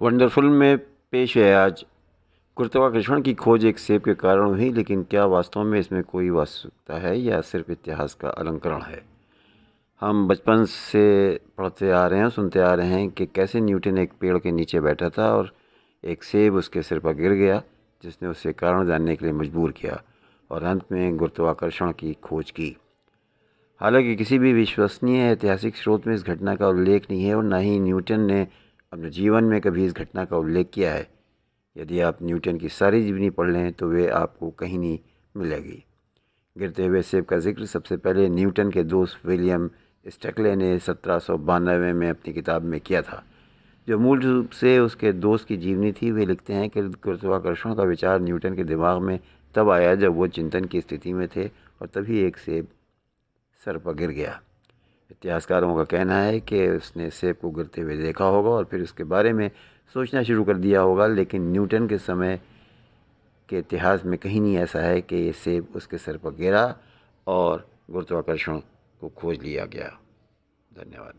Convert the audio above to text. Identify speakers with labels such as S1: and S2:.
S1: Wonderful में पेश है आज गुरुत्वाकर्षण की खोज एक सेब के कारण हुई, लेकिन क्या वास्तव में इसमें कोई वास्तविकता है या सिर्फ इतिहास का अलंकरण है। हम बचपन से पढ़ते आ रहे हैं, सुनते आ रहे हैं कि कैसे न्यूटन एक पेड़ के नीचे बैठा था और एक सेब उसके सिर पर गिर गया, जिसने उसे कारण जानने के लिए मजबूर किया और अंत में गुरुत्वाकर्षण की खोज की। हालांकि किसी भी विश्वसनीय ऐतिहासिक स्रोत में इस घटना का उल्लेख नहीं है और न ही न्यूटन ने अपने जीवन में कभी इस घटना का उल्लेख किया है। यदि आप न्यूटन की सारी जीवनी पढ़ लें तो वे आपको कहीं नहीं मिलेगी। गिरते हुए सेब का जिक्र सबसे पहले न्यूटन के दोस्त विलियम स्टैकले ने 1792 में अपनी किताब में किया था, जो मूल रूप से उसके दोस्त की जीवनी थी। वे लिखते हैं कि गुरुत्वाकर्षण का विचार न्यूटन के दिमाग में तब आया जब वो चिंतन की स्थिति में थे और तभी एक सेब सर पर गिर गया। इतिहासकारों का कहना है कि उसने सेब को गिरते हुए देखा होगा और फिर उसके बारे में सोचना शुरू कर दिया होगा, लेकिन न्यूटन के समय के इतिहास में कहीं नहीं ऐसा है कि ये सेब उसके सर पर गिरा और गुरुत्वाकर्षण को खोज लिया गया। धन्यवाद।